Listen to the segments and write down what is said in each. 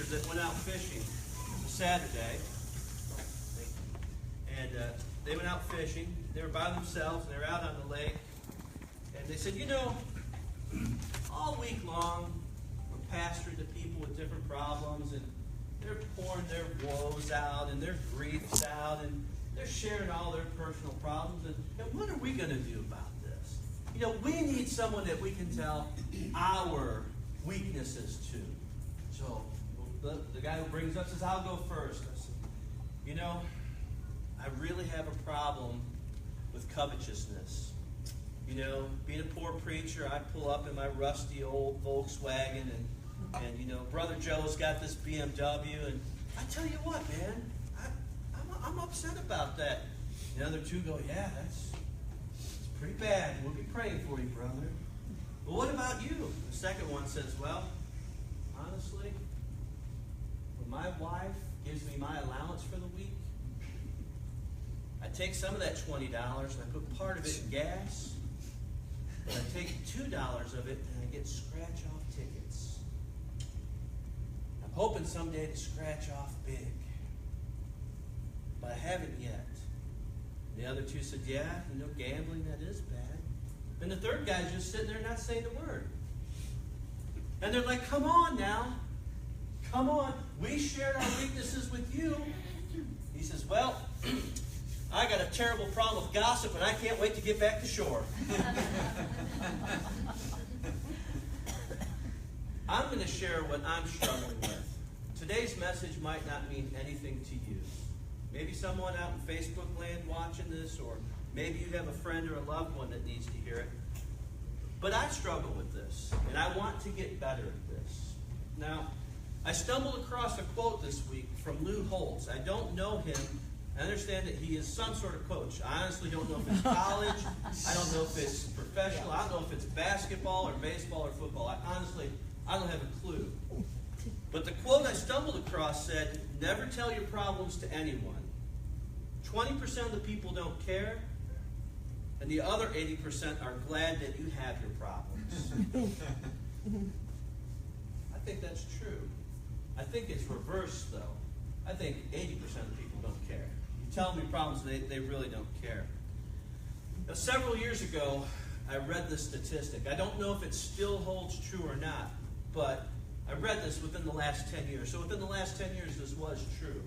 sisters that went out fishing. It was a Saturday. And they went out fishing. They were by themselves, and they were out on the lake. And they said, all week long, we're pastoring to people with different problems, and they're pouring their woes out and their griefs out, and they're sharing all their personal problems. And what are we going to do about this? We need someone that we can tell our weaknesses to. So the guy who brings up says, I'll go first. I said, I really have a problem with covetousness. Being a poor preacher, I pull up in my rusty old Volkswagen, and Brother Joe's got this BMW, and I tell you what, man, I'm upset about that. The other two go, yeah, it's pretty bad. We'll be praying for you, brother. Well, what about you? The second one says, well, honestly, when my wife gives me my allowance for the week, I take some of that $20 and I put part of it in gas, and I take $2 of it and I get scratch-off tickets. I'm hoping someday to scratch off big, but I haven't yet. The other two said, yeah, gambling, that is bad. And the third guy's just sitting there not saying a word. And they're like, come on now. Come on. We shared our weaknesses with you. He says, well, I got a terrible problem with gossip, and I can't wait to get back to shore. I'm going to share what I'm struggling with. Today's message might not mean anything to you. Maybe someone out in Facebook land watching this, or maybe you have a friend or a loved one that needs to hear it. But I struggle with this, and I want to get better at this. Now, I stumbled across a quote this week from Lou Holtz. I don't know him. I understand that he is some sort of coach. I honestly don't know if it's college. I don't know if it's professional. I don't know if it's basketball or baseball or football. I don't have a clue. But the quote I stumbled across said, never tell your problems to anyone. 20% of the people don't care, and the other 80% are glad that you have your problems. I think that's true. I think it's reversed, though. I think 80% of the people don't care. You tell them your problems, they really don't care. Now, several years ago, I read this statistic. I don't know if it still holds true or not, but I read this within the last 10 years. So within the last 10 years, this was true.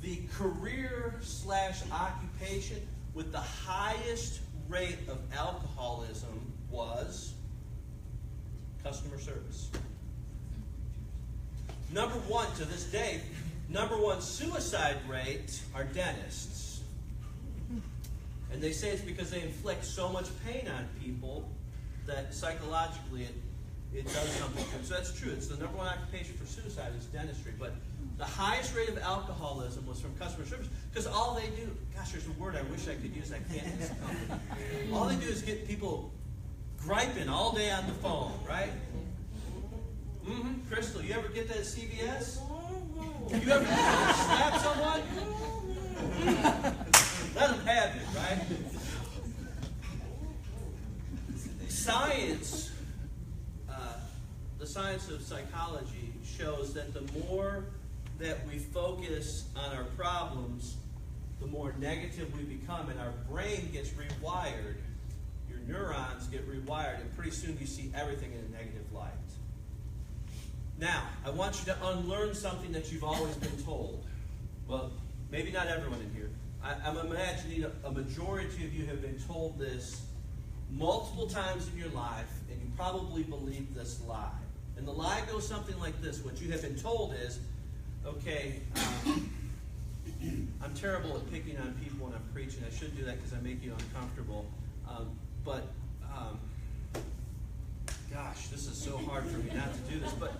The career/occupation with the highest rate of alcoholism was customer service. Number one, to this day, number one suicide rate are dentists. And they say it's because they inflict so much pain on people that psychologically it does something to them. So that's true. It's the number one occupation for suicide is dentistry. But the highest rate of alcoholism was from customer service. Because all they do, gosh, there's a word I wish I could use. I can't. All they do is get people griping all day on the phone, right? Crystal, you ever get that at CVS? You ever slap someone? Let them have it, right? Science, the science of psychology shows that the more that we focus on our problems, the more negative we become, and our brain gets rewired. Your neurons get rewired, and pretty soon you see everything in a negative light. Now, I want you to unlearn something that you've always been told. Well, maybe not everyone in here. I'm imagining a majority of you have been told this multiple times in your life, and you probably believe this lie. And the lie goes something like this. What you have been told is, okay, I'm terrible at picking on people when I'm preaching. I shouldn't do that because I make you uncomfortable. Gosh, this is so hard for me not to do this. But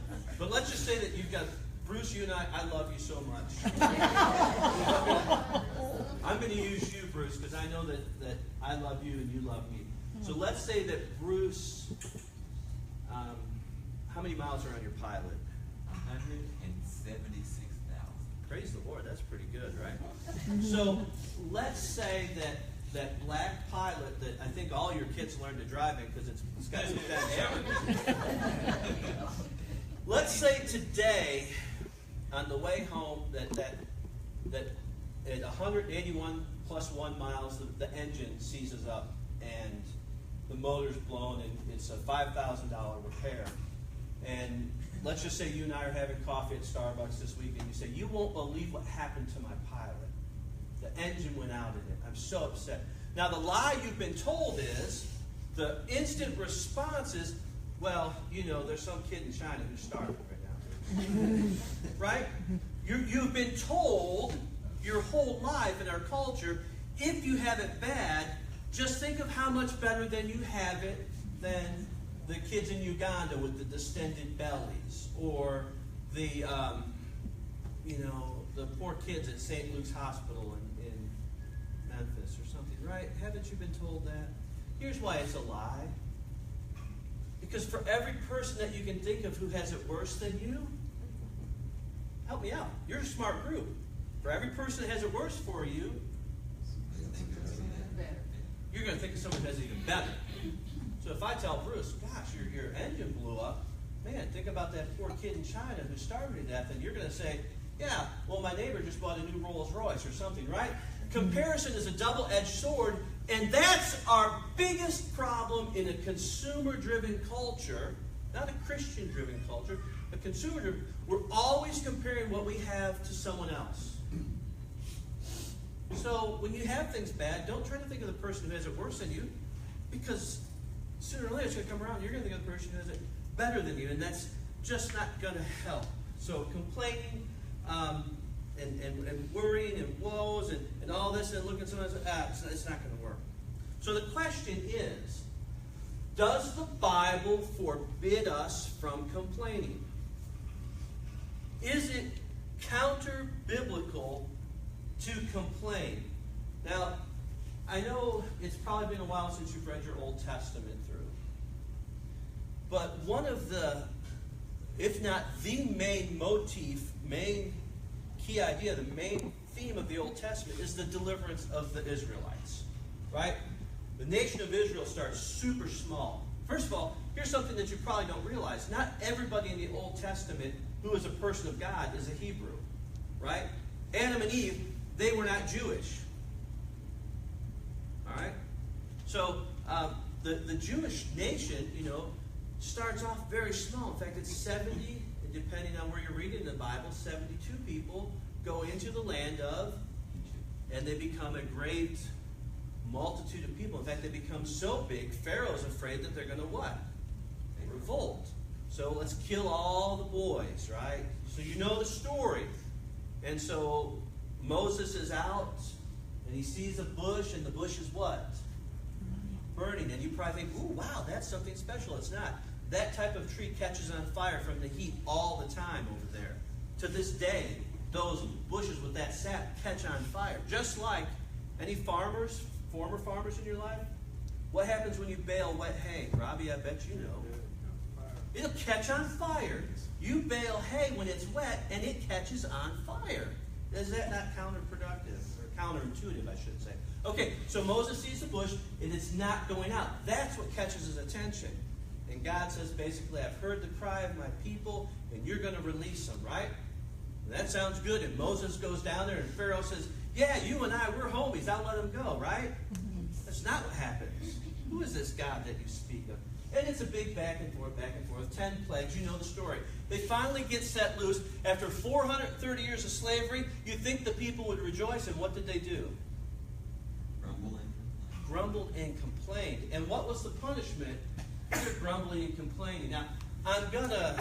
let's just say that you've got, Bruce, you and I love you so much. I'm going to use you, Bruce, because I know that I love you and you love me. So let's say that Bruce, how many miles are on your Pilot? 176,000. Praise the Lord, that's pretty good, right? So let's say that black Pilot that I think all your kids learned to drive in because it's got some kind of air. Let's say today on the way home that at 181 plus 1 miles, the engine seizes up and the motor's blown, and it's a $5,000 repair. And let's just say you and I are having coffee at Starbucks this week, and you say, you won't believe what happened to my Pilot. The engine went out in it. I'm so upset. Now, the lie you've been told is, the instant response is, well, you know, there's some kid in China who's starving right now. Right? You've been told your whole life in our culture, if you have it bad, just think of how much better than you have it than the kids in Uganda with the distended bellies, or the, the poor kids at St. Luke's Hospital in Memphis or something, right? Haven't you been told that? Here's why it's a lie. Because for every person that you can think of who has it worse than you, help me out. You're a smart group. For every person that has it worse for you, you're going to think of someone who has it even better. So if I tell Bruce, gosh, your engine blew up, man, think about that poor kid in China who starved to death, and you're going to say, yeah, well, my neighbor just bought a new Rolls Royce or something, right? Comparison is a double-edged sword, and that's our biggest problem in a consumer-driven culture, not a Christian-driven culture, a consumer-driven. We're always comparing what we have to someone else. So when you have things bad, don't try to think of the person who has it worse than you, because sooner or later it's going to come around and you're going to think of the person who has it better than you, and that's just not going to help. So complaining and worrying and woes and all this, and looking at someone and say, it's not going to work. So the question is, does the Bible forbid us from complaining? Is it counter-biblical to complain? Now, I know it's probably been a while since you've read your Old Testament through. But one of the, if not the main motif, main key idea, the main theme of the Old Testament is the deliverance of the Israelites. Right? The nation of Israel starts super small. First of all, here's something that you probably don't realize. Not everybody in the Old Testament who is a person of God is a Hebrew. Right? Adam and Eve, they were not Jewish. All right? So, the Jewish nation, starts off very small. In fact, it's 70, depending on where you're reading the Bible, 72 people go into the land of, and they become a great multitude of people. In fact, they become so big, Pharaoh's afraid that they're going to what? They revolt. So let's kill all the boys, right? So you know the story. And so Moses is out, and he sees a bush, and the bush is what? Burning. And you probably think, ooh, wow, that's something special. It's not. That type of tree catches on fire from the heat all the time over there. To this day, those bushes with that sap catch on fire. Just like any farmers, former farmers in your life, what happens when you bale wet hay? Robbie, I bet you know. It'll catch on fire. You bale hay when it's wet, and it catches on fire. Is that not counterproductive? Or counterintuitive, I should say. Okay, so Moses sees the bush, and it's not going out. That's what catches his attention. And God says, basically, I've heard the cry of my people, and you're going to release them, right? And that sounds good. And Moses goes down there, and Pharaoh says, yeah, you and I, we're homies. I'll let him go, right? That's not what happens. Who is this God that you speak of? And it's a big back and forth, 10 plagues. You know the story. They finally get set loose. After 430 years of slavery, you'd think the people would rejoice, and what did they do? Grumbled and complained. And what was the punishment for grumbling and complaining? Now, I'm going to,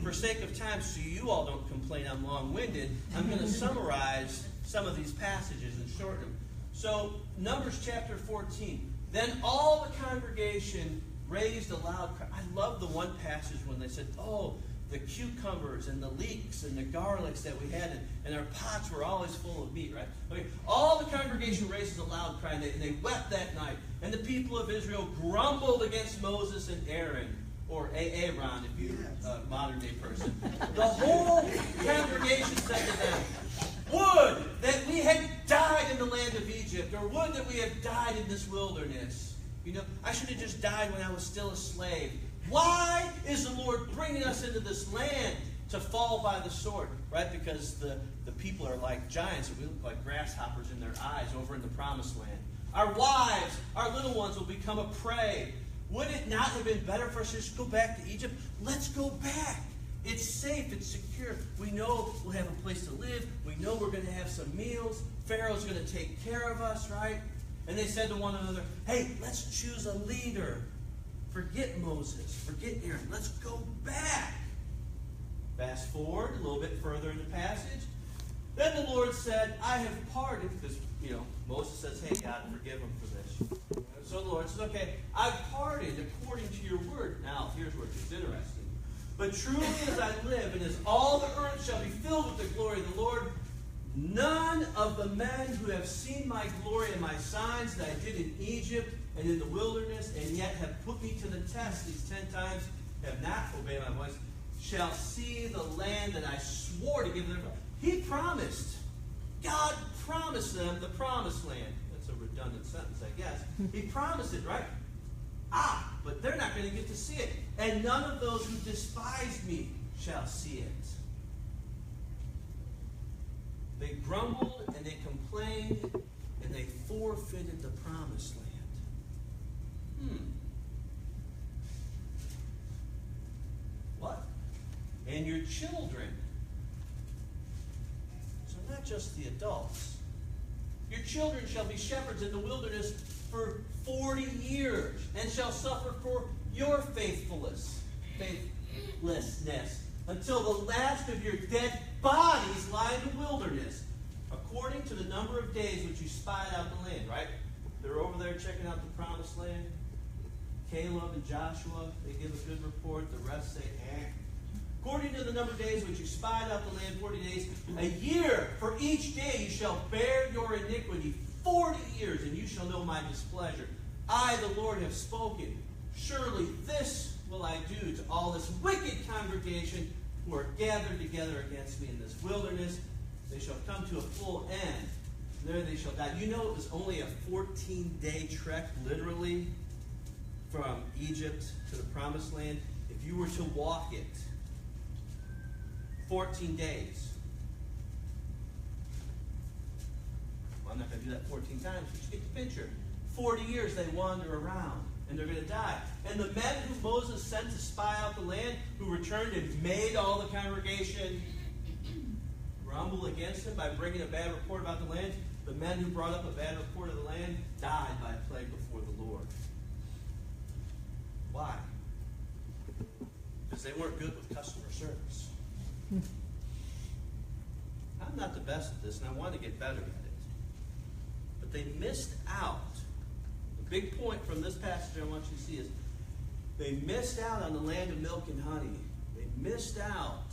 for sake of time, so you all don't complain I'm long-winded, I'm going to summarize some of these passages and shorten them. So, Numbers chapter 14. Then all the congregation raised a loud cry. I love the one passage when they said, oh, the cucumbers and the leeks and the garlics that we had, and our pots were always full of meat, right? Okay, all the congregation raises a loud cry, and they wept that night. And the people of Israel grumbled against Moses and Aaron, or Aaron, if you're a modern-day person. The whole congregation said to them, would that we had died in the land of Egypt, or would that we had died in this wilderness. I should have just died when I was still a slave. Why is the Lord bringing us into this land to fall by the sword, right? Because the people are like giants, and we look like grasshoppers in their eyes over in the promised land. Our wives, our little ones will become a prey. Would it not have been better for us to just go back to Egypt? Let's go back. It's safe. It's secure. We know we'll have a place to live. We know we're going to have some meals. Pharaoh's going to take care of us, right? And they said to one another, hey, let's choose a leader. Forget Moses. Forget Aaron. Let's go back. Fast forward a little bit further in the passage. Then the Lord said, I have parted, because, Moses says, hey, God, forgive them for this. So the Lord says, okay, I've parted according to your word. Now, here's where it gets interesting. But truly as I live, and as all the earth shall be filled with the glory of the Lord, none of the men who have seen my glory and my signs that I did in Egypt and in the wilderness, and yet have put me to the test these 10 times, have not obeyed my voice, shall see the land that I swore to give them. He promised. God promised them the promised land. That's a redundant sentence, I guess. He promised it, right? But they're not going to get to see it. And none of those who despise me shall see it. They grumbled and they complained and they forfeited the promised land. What? And your children. So not just the adults. Your children shall be shepherds in the wilderness for 40 years and shall suffer for your faithlessness until the last of your dead bodies lie in the wilderness, according to the number of days which you spied out the land, right? They're over there checking out the promised land. Caleb and Joshua, they give a good report. The rest say, According to the number of days which you spied out the land, 40 days, a year for each day you shall bear your iniquity, 40 years, and you shall know my displeasure. I, the Lord, have spoken. Surely this will I do to all this wicked congregation who are gathered together against me in this wilderness. They shall come to a full end. There they shall die. You know it was only a 14-day trek, literally, from Egypt to the Promised Land. If you were to walk it, 14 days. Well, I'm not going to do that 14 times, but you get the picture. 40 years they wander around, and they're going to die. And the men who Moses sent to spy out the land, who returned and made all the congregation grumble against him by bringing a bad report about the land, the men who brought up a bad report of the land died by a plague before the Lord. Why? Because they weren't good with customer service. I'm not the best at this, and I want to get better at it. But they missed out. The big point from this passage I want you to see is they missed out on the land of milk and honey. They missed out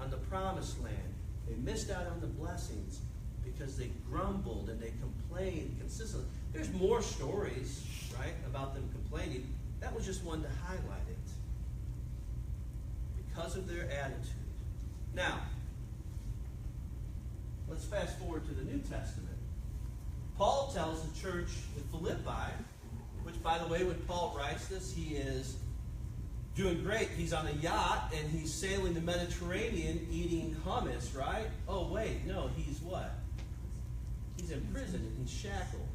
on the promised land. They missed out on the blessings because they grumbled and they complained consistently. There's more stories, right, about them complaining. That was just one to highlight it. Because of their attitude. Now, let's fast forward to the New Testament. Paul tells the church in Philippi, which, by the way, when Paul writes this, he is doing great. He's on a yacht, and he's sailing the Mediterranean eating hummus, right? Oh, wait, no, he's what? He's in prison, and he's shackled.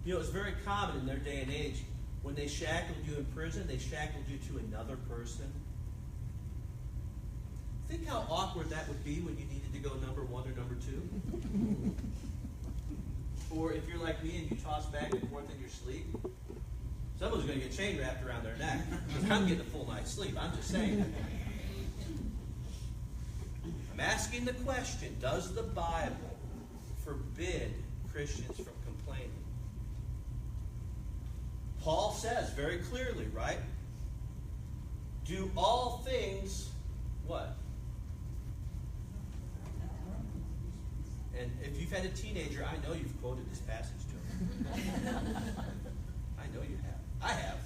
You know, it's very common in their day and age. When they shackled you in prison, they shackled you to another person. Think how awkward that would be when you needed to go number 1 or number 2. Or if you're like me and you toss back and forth in your sleep, someone's going to get chain wrapped around their neck. Because I'm getting a full night's sleep. I'm just saying. I'm asking the question, does the Bible forbid Christians from complaining? Paul says very clearly, right? Do all things, what? And if you've had a teenager, I know you've quoted this passage to them. I know you have. I have.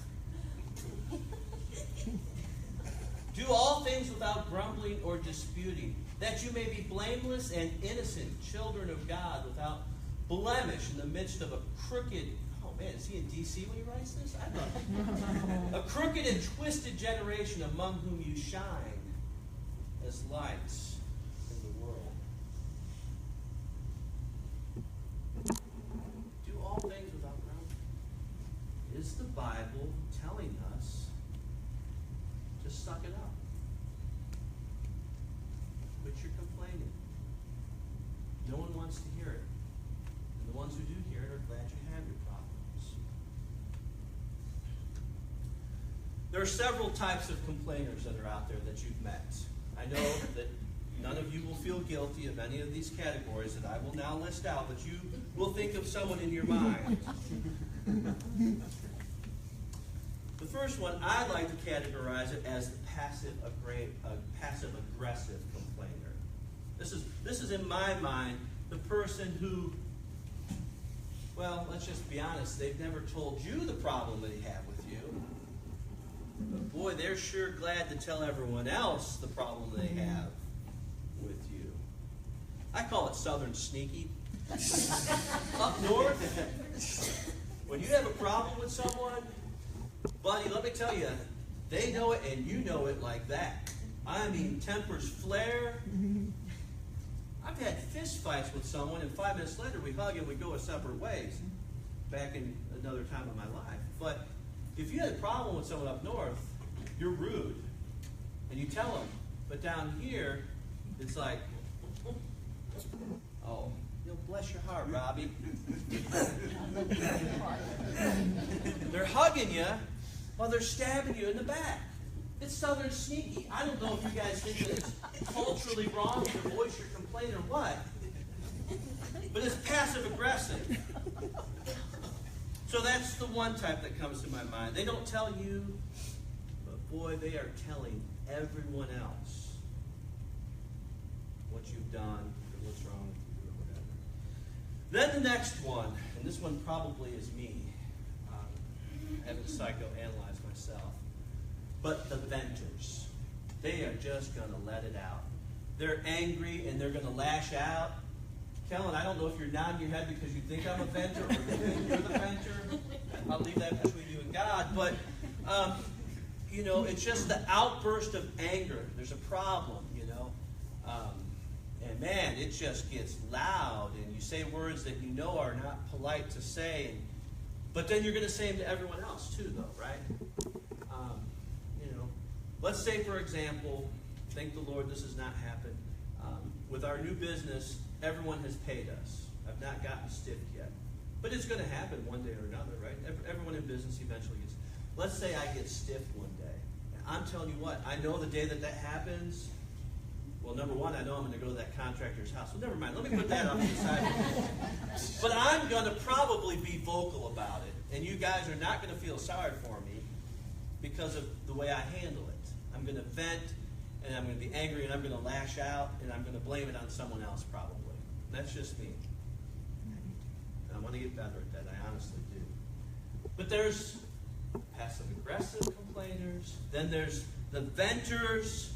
Do all things without grumbling or disputing, that you may be blameless and innocent, children of God, without blemish in the midst of a crooked... Oh man, is he in D.C. when he writes this? I thought... A crooked and twisted generation among whom you shine. as lights in the world. Do all things without grumbling. Is the Bible telling us to suck it up? Quit your complaining. No one wants to hear it. And the ones who do hear it are glad you have your problems. There are several types of complainers that are out there that you've met. I know that none of you will feel guilty of any of these categories that I will now list out, but you will think of someone in your mind. The first one, I like to categorize it as the passive-aggressive complainer. This is in my mind the person who, well, let's just be honest, they've never told you the problem they have with you. But boy, they're sure glad to tell everyone else the problem they have with you. I call it Southern sneaky. Up north, when you have a problem with someone, buddy, let me tell you, they know it and you know it like that. I mean, tempers flare. I've had fist fights with someone, and 5 minutes later we hug and we go our separate ways. Back in another time of my life. But if you had a problem with someone up north, you're rude, and you tell them. But down here, it's like, oh, bless your heart, Robbie. They're hugging you while they're stabbing you in the back. It's Southern sneaky. I don't know if you guys think that it's culturally wrong to voice your complaint or what, but it's passive-aggressive. So that's the one type that comes to my mind. They don't tell you, but boy, they are telling everyone else what you've done or what's wrong with you or whatever. Then the next one, and this one probably is me. I haven't psychoanalyzed myself. But the venters, they are just going to let it out. They're angry and they're going to lash out. Kellen, I don't know if you're nodding your head because you think I'm a venter or you think you're the venter. I'll leave that between you and God. But, it's just the outburst of anger. There's a problem, and man, it just gets loud. And you say words that you know are not polite to say. But then you're going to say them to everyone else too, though, right? Let's say, for example, thank the Lord this has not happened. With our new business, everyone has paid us. I've not gotten stiffed yet. But it's going to happen one day or another, right? Everyone in business eventually gets. Let's say I get stiffed one day. And I'm telling you what, I know the day that happens, well, number one, I know I'm going to go to that contractor's house. Well, never mind. Let me put that off to the side. But I'm going to probably be vocal about it. And you guys are not going to feel sorry for me because of the way I handle it. I'm going to vent, and I'm going to be angry, and I'm going to lash out, and I'm going to blame it on someone else probably. That's just me. And I want to get better at that. I honestly do. But there's passive-aggressive complainers. Then there's the venters.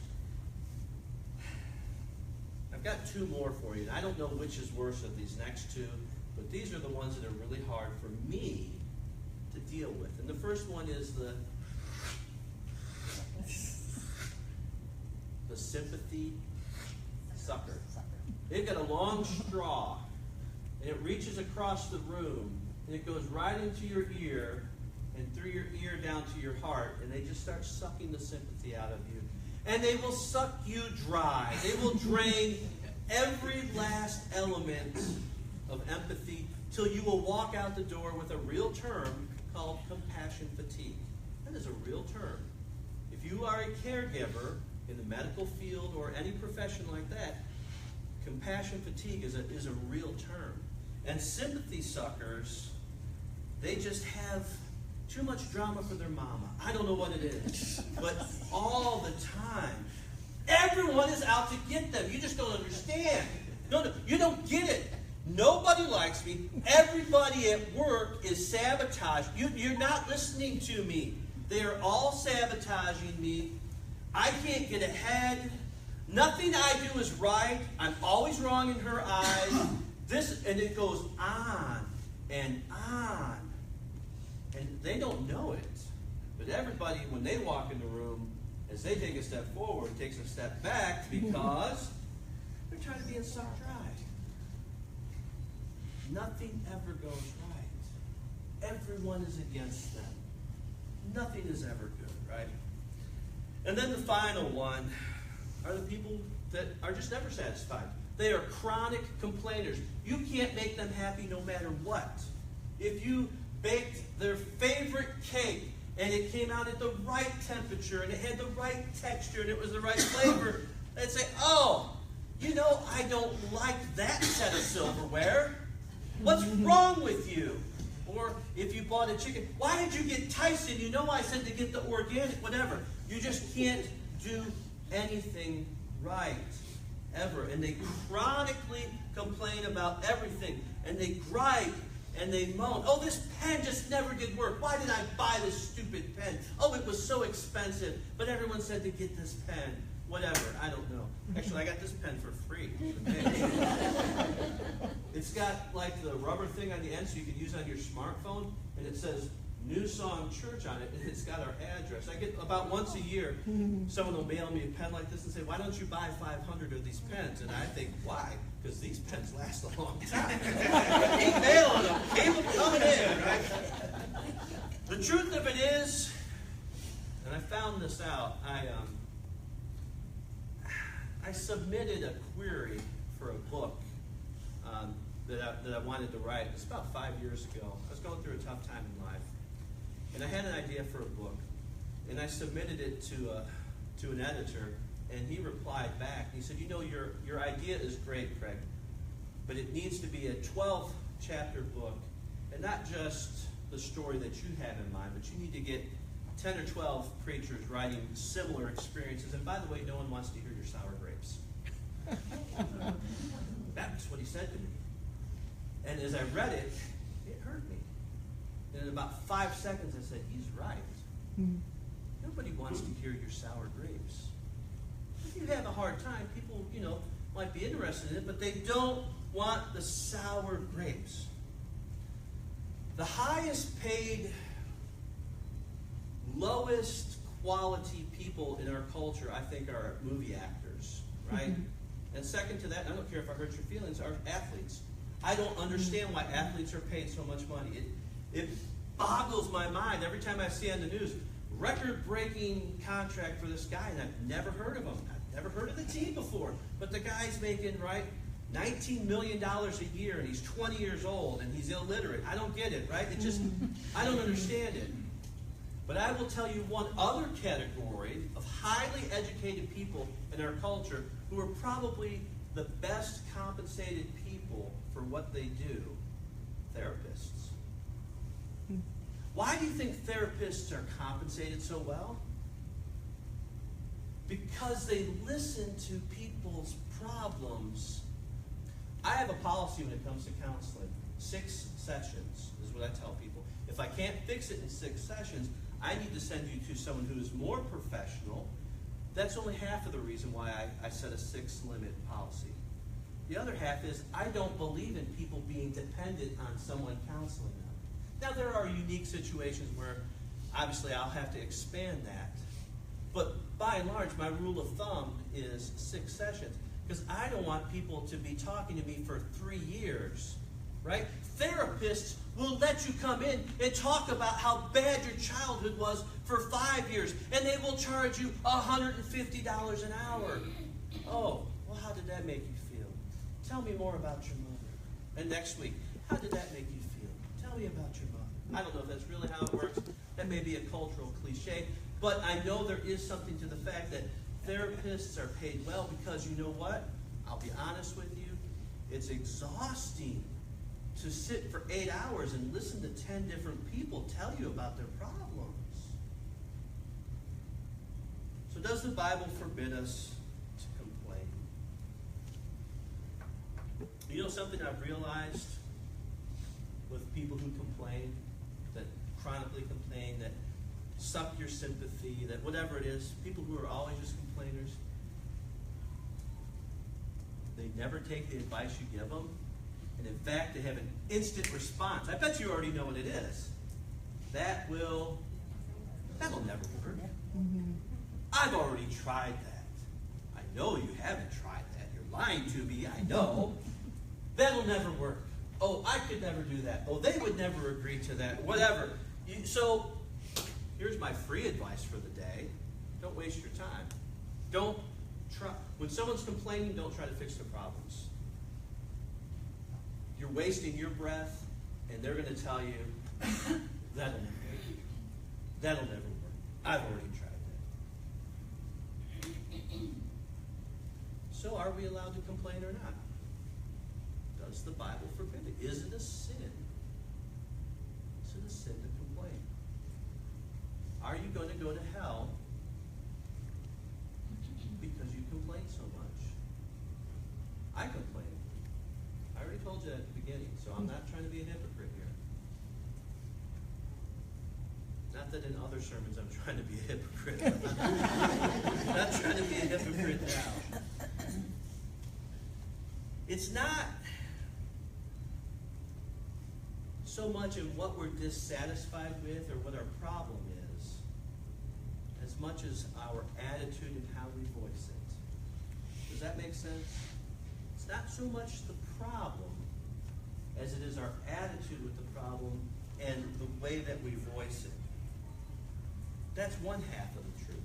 I've got two more for you, and I don't know which is worse of these next two, but these are the ones that are really hard for me to deal with. And the first one is the sympathy sucker. They've got a long straw, and it reaches across the room, and it goes right into your ear, and through your ear down to your heart, and they just start sucking the sympathy out of you. And they will suck you dry. They will drain every last element of empathy till you will walk out the door with a real term called compassion fatigue. That is a real term. If you are a caregiver in the medical field or any profession like that, compassion fatigue is a real term. And sympathy suckers, they just have too much drama for their mama. I don't know what it is, but all the time, everyone is out to get them. You just don't understand. No, you don't get it. Nobody likes me. Everybody at work is sabotaged. You're not listening to me. They are all sabotaging me. I can't get ahead. Nothing I do is right. I'm always wrong in her eyes. And it goes on and on. And they don't know it. But everybody, when they walk in the room As they take a step forward, it takes a step back because they're trying to be sucked dry. Nothing ever goes right. Everyone is against them. Nothing is ever good, right? And then the final one are the people that are just never satisfied. They are chronic complainers. You can't make them happy no matter what. If you baked their favorite cake and it came out at the right temperature and it had the right texture and it was the right flavor, they'd say, oh, you know, I don't like that set of silverware. What's wrong with you? Or if you bought a chicken, why did you get Tyson? You know I said to get the organic, whatever. You just can't do anything right, ever. And they chronically complain about everything. And they gripe and they moan. Oh, this pen just never did work. Why did I buy this stupid pen? Oh, it was so expensive. But everyone said to get this pen. Whatever, I don't know. Actually, I got this pen for free. It's got like the rubber thing on the end so you can use it on your smartphone. And it says New Song Church on it. And it's got our address. I get about once a year, someone will mail me a pen like this and say, why don't you buy 500 of these pens? And I think, why? Because these pens last a long time. Keep mailing them. Keep them coming in, right? The truth of it is, and I found this out, I submitted a query for a book that I wanted to write. It's about 5 years ago. I was going through a tough time in life. And I had an idea for a book. And I submitted it to an editor. And he replied back. He said, you know, your idea is great, Craig. But it needs to be a 12-chapter book. And not just the story that you have in mind, but you need to get 10 or 12 preachers writing similar experiences. And by the way, no one wants to hear your sour grapes. That's what he said to me. And as I read it, it hurt me. And in about 5 seconds, I said, he's right. Nobody wants to hear your sour grapes. If you have a hard time, people, might be interested in it, but they don't want the sour grapes. The highest paid, lowest quality people in our culture, I think, are movie actors, right? And second to that, I don't care if I hurt your feelings, are athletes. I don't understand why athletes are paid so much money. It boggles my mind every time I see on the news, record-breaking contract for this guy, and I've never heard of him. I've never heard of the team before. But the guy's making, right, $19 million a year, and he's 20 years old, and he's illiterate. I don't get it, right? It just, I don't understand it. But I will tell you one other category of highly educated people in our culture who are probably the best compensated people for what they do: therapists. Why do you think therapists are compensated so well? Because they listen to people's problems. I have a policy when it comes to counseling. 6 sessions is what I tell people. If I can't fix it in 6 sessions, I need to send you to someone who is more professional. That's only half of the reason why I set a 6-limit policy. The other half is I don't believe in people being dependent on someone counseling them. Now, there are unique situations where obviously I'll have to expand that. But by and large, my rule of thumb is 6 sessions. Because I don't want people to be talking to me for 3 years, right? Therapists will let you come in and talk about how bad your childhood was for 5 years, and they will charge you $150 an hour. Oh, well, how did that make you feel? Tell me more about your mother. And next week, how did that make you feel? Tell me about your mother. I don't know if that's really how it works. That may be a cultural cliche, but I know there is something to the fact that therapists are paid well because you know what? I'll be honest with you. It's exhausting to sit for 8 hours and listen to 10 different people tell you about their problems. So does the Bible forbid us to complain? You know something I've realized with people who complain, that chronically complain, that suck your sympathy, that whatever it is, people who are always just complainers, they never take the advice you give them. And in fact, they have an instant response. I bet you already know what it is. That'll never work. I've already tried that. I know you haven't tried that. You're lying to me, I know. That'll never work. Oh, I could never do that. Oh, they would never agree to that. Whatever. So, here's my free advice for the day. Don't waste your time. Don't try. When someone's complaining, don't try to fix their problems. You're wasting your breath, and they're going to tell you, that'll never work. That'll never work. I've already tried that. So are we allowed to complain or not? Does the Bible forbid it? Is it a sin? Is it a sin to complain? Are you going to go to hell because you complain so much? I complain. I already told you that at the beginning, so I'm not trying to be a hypocrite here. Not that in other sermons I'm trying to be a hypocrite. I'm not trying to be a hypocrite now. It's not so much in what we're dissatisfied with or what our problem is, as much as our attitude and how we voice it. Does that make sense? It's not so much the problem as it is our attitude with the problem and the way that we voice it. That's one half of the truth.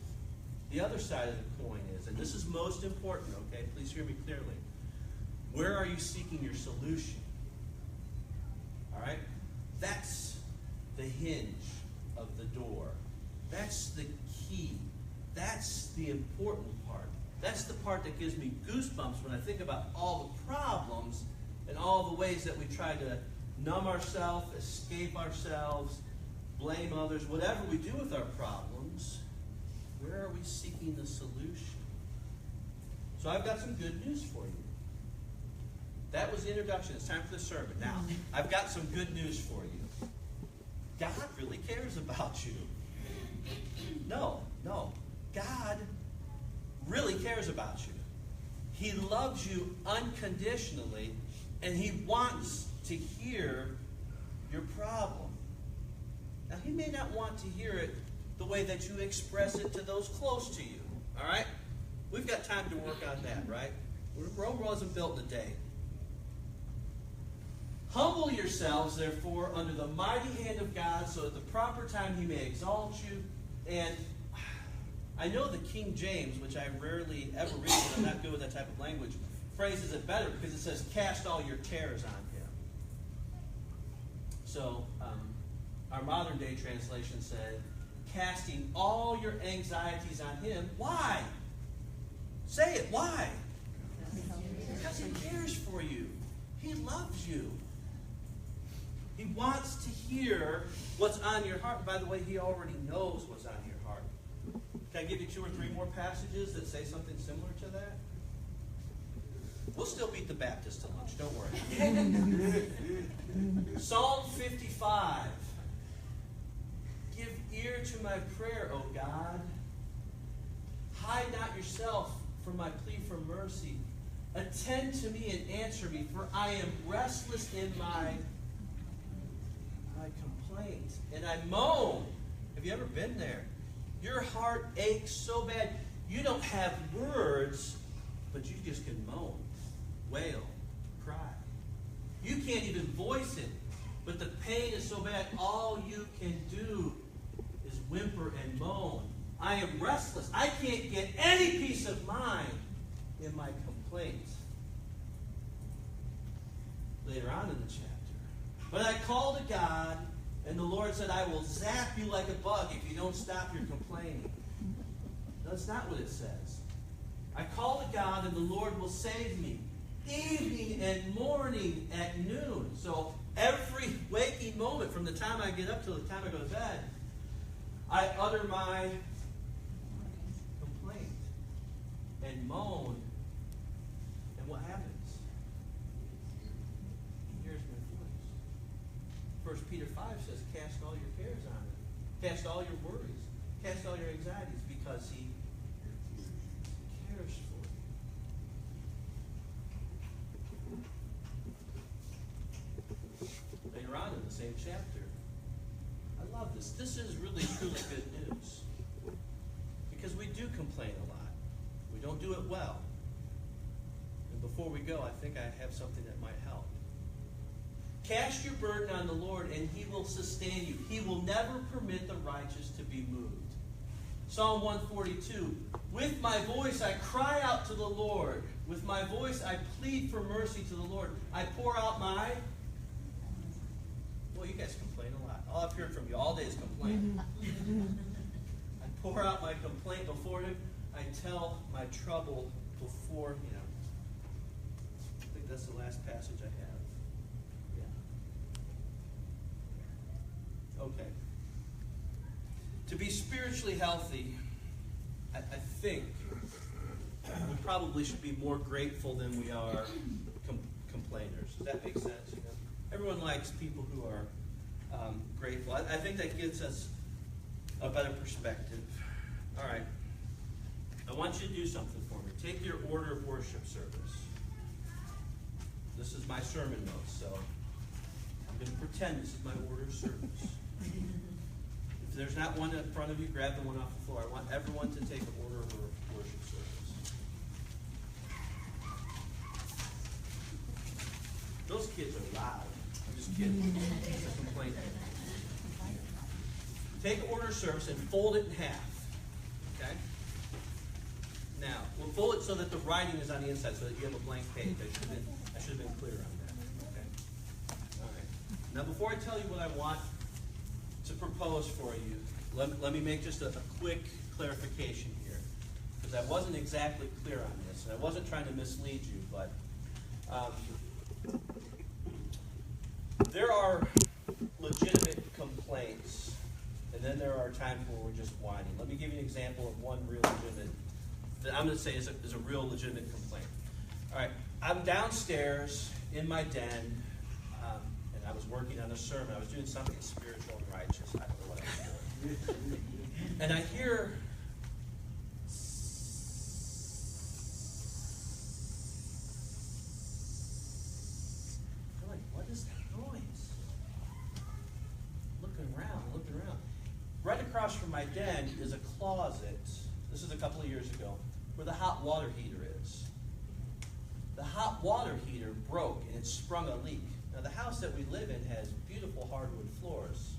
The other side of the coin is, and this is most important, okay? Please hear me clearly. Where are you seeking your solution? All right? That's the hinge of the door. That's the key. That's the important part. That's the part that gives me goosebumps when I think about all the problems and all the ways that we try to numb ourselves, escape ourselves, blame others, whatever we do with our problems. Where are we seeking the solution? So I've got some good news for you. That was the introduction. It's time for the sermon. Now, I've got some good news for you. God really cares about you. No. God really cares about you. He loves you unconditionally, and He wants to hear your problem. Now, He may not want to hear it the way that you express it to those close to you. All right? We've got time to work on that, right? Rome wasn't built in a day. Humble yourselves, therefore, under the mighty hand of God, so at the proper time He may exalt you. And I know the King James, which I rarely ever read, but I'm not good with that type of language, phrases it better because it says, cast all your cares on Him. So, our modern day translation said, casting all your anxieties on Him. Why? Say it. Why? Because He cares for you. He loves you. He wants to hear what's on your heart. By the way, He already knows what's on your heart. Can I give you 2 or 3 more passages that say something similar to that? We'll still beat the Baptist to lunch, don't worry. Psalm 55. Give ear to my prayer, O God. Hide not yourself from my plea for mercy. Attend to me and answer me, for I am restless in my complaint. And I moan. Have you ever been there? Your heart aches so bad. You don't have words, but you just can moan, wail, cry. You can't even voice it, but the pain is so bad, all you can do is whimper and moan. I am restless. I can't get any peace of mind in my complaint. Later on in the chapter. But I called to God, and the Lord said, I will zap you like a bug if you don't stop your complaining. No, that's not what it says. I call to God, and the Lord will save me. Evening and morning at noon. So every waking moment, from the time I get up till the time I go to bed, I utter my complaint and moan. And what happens? He hears my voice. 1 Peter 5 says, cast all your cares on Him. Cast all your worries. Cast all your anxieties, because He cares for you. Later on in the same chapter, I love this. This is really, truly good news. Because we do complain a lot. We don't do it well. And before we go, I think I have something that might help. Cast your burden on the Lord, and He will sustain you. He will never permit the righteous to be moved. Psalm 142, with my voice I cry out to the Lord. With my voice I plead for mercy to the Lord. I pour out my... Well, you guys complain a lot. All I've heard from you all day is complain. I pour out my complaint before Him. I tell my trouble before Him. I think that's the last passage I have. Yeah. Okay. To be spiritually healthy, I think we probably should be more grateful than we are complainers. Does that make sense? You know? Everyone likes people who are grateful. I think that gives us a better perspective. All right. I want you to do something for me. Take your order of worship service. This is my sermon notes, so I'm going to pretend this is my order of service. If there's not one in front of you, grab the one off the floor. I want everyone to take an order of worship service. Those kids are loud. I'm just kidding. It's a complaint. Take order of service and fold it in half. Okay? Now, we'll fold it so that the writing is on the inside, so that you have a blank page. I should have been clear on that. Okay? All right. Now, before I tell you what I want to propose for you, let me make just a quick clarification here, because I wasn't exactly clear on this, and I wasn't trying to mislead you, but there are legitimate complaints, and then there are times where we're just whining. Let me give you an example of one real legitimate, that I'm going to say is a real legitimate complaint. All right, I'm downstairs in my den, and I was working on a sermon. I was doing something spiritual and righteous. I don't know what I was doing. And I hear... I'm like, what is that noise? Looking around. Right across from my den is a closet. This is a couple of years ago, where the hot water heater is. The hot water heater broke and it sprung a leak. Now the house that we live in has beautiful hardwood floors.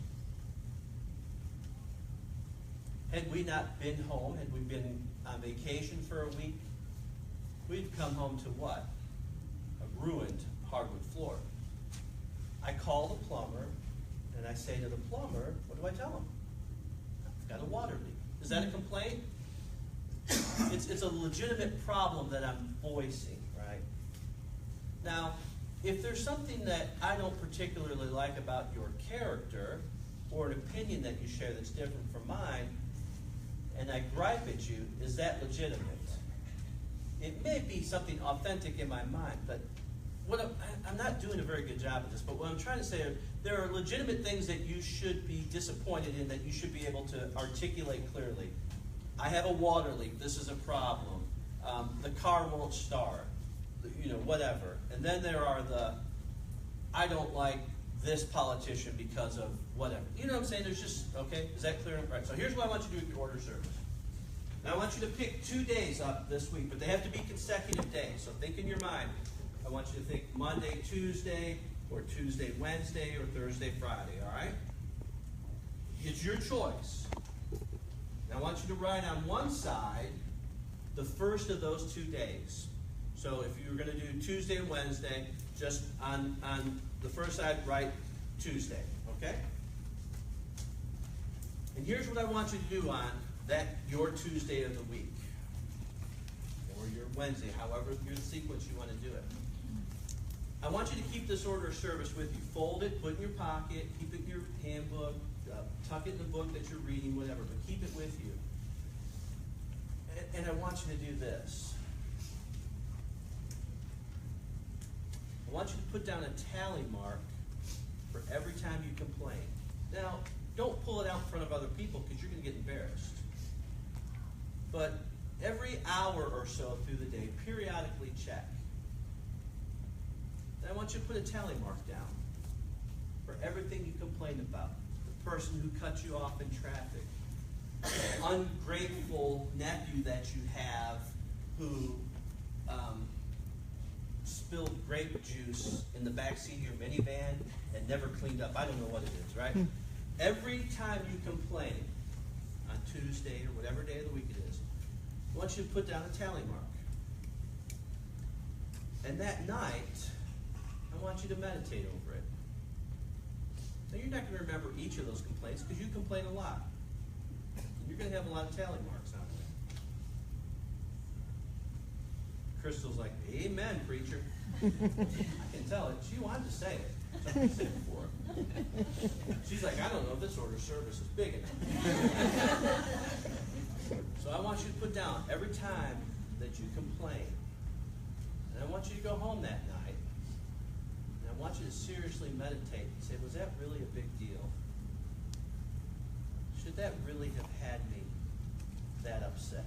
Had we not been home, had we been on vacation for a week, we'd come home to what? A ruined hardwood floor. I call the plumber and I say to the plumber, what do I tell him? I've got a water leak. Is that a complaint? It's a legitimate problem that I'm voicing, right? Now, if there's something that I don't particularly like about your character, or an opinion that you share that's different from mine, and I gripe at you, is that legitimate? It may be something authentic in my mind, but I'm not doing a very good job of this, but what I'm trying to say is there are legitimate things that you should be disappointed in, that you should be able to articulate clearly. I have a water leak. This is a problem. The car won't start. Whatever. And then there are I don't like this politician because of whatever. You know what I'm saying? There's just, okay, is that clear? Right. So here's what I want you to do with your order service. Now I want you to pick 2 days up this week, but they have to be consecutive days. So think in your mind. I want you to think Monday, Tuesday, or Tuesday, Wednesday, or Thursday, Friday, all right? It's your choice. Now I want you to write on one side the first of those 2 days. So if you were going to do Tuesday and Wednesday, just on the first side, write Tuesday, okay? And here's what I want you to do on your Tuesday of the week, or your Wednesday, however your sequence you want to do it. I want you to keep this order of service with you. Fold it, put it in your pocket, keep it in your handbook, tuck it in the book that you're reading, whatever, but keep it with you. And I want you to do this. I want you to put down a tally mark for every time you complain. Now, don't pull it out in front of other people because you're going to get embarrassed. But every hour or so through the day, periodically check. And I want you to put a tally mark down for everything you complained about. The person who cut you off in traffic. ungrateful nephew that you have who spilled grape juice in the back seat of your minivan and never cleaned up. I don't know what it is, right? Every time you complain on Tuesday or whatever day of the week it is, I want you to put down a tally mark. And that night, I want you to meditate over it. Now, you're not going to remember each of those complaints because you complain a lot. You're going to have a lot of tally marks on it. Crystal's like, amen, preacher. I can tell it. She wanted to say it. So I said it for her. She's like, I don't know if this order of service is big enough. So I want you to put down every time that you complain. And I want you to go home that night. And I want you to seriously meditate and say, was that really a big deal? Should that really have had me that upset?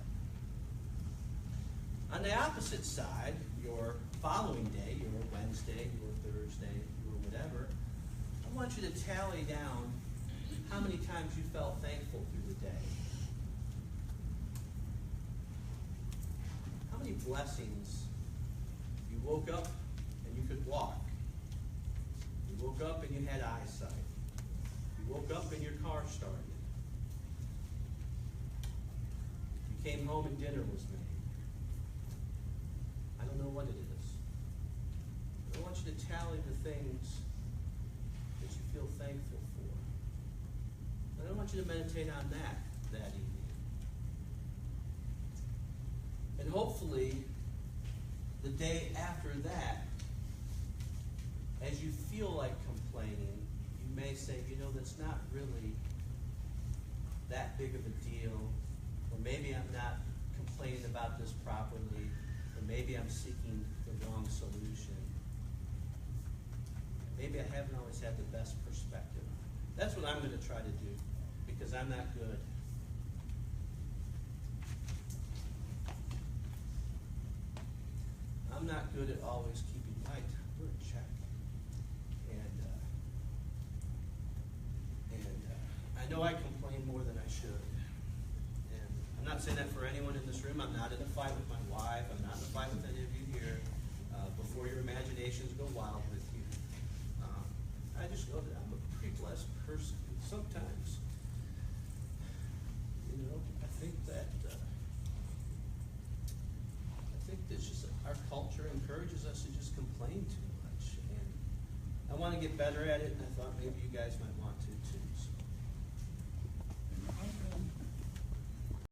On the opposite side, your following day, your Wednesday, your Thursday, your whatever, I want you to tally down how many times you felt thankful through the day. How many blessings you woke up and you could walk. You woke up and you had eyesight. You woke up and your car started. You came home and dinner was made. I don't know what it is. But I want you to tally the things that you feel thankful for. And I want you to meditate on that evening. And hopefully, the day after that, as you feel like complaining, you may say, you know, that's not really that big of a deal. Or maybe I'm not complaining about this properly. Or maybe I'm seeking the wrong solution. Maybe I haven't always had the best perspective. That's what I'm going to try to do, because I'm not good. I'm not good at always keeping my temper in check. And I know I complain more than I should. And I'm not saying that for anyone in this room. I'm not in a fight with my wife. I'm not in a fight with any of you here. Before your imaginations go wild with you. I just know that I'm a pretty blessed person. Sometimes, you know, I think that just our culture encourages us to just complain too much. And I want to get better at it, and I thought maybe you guys might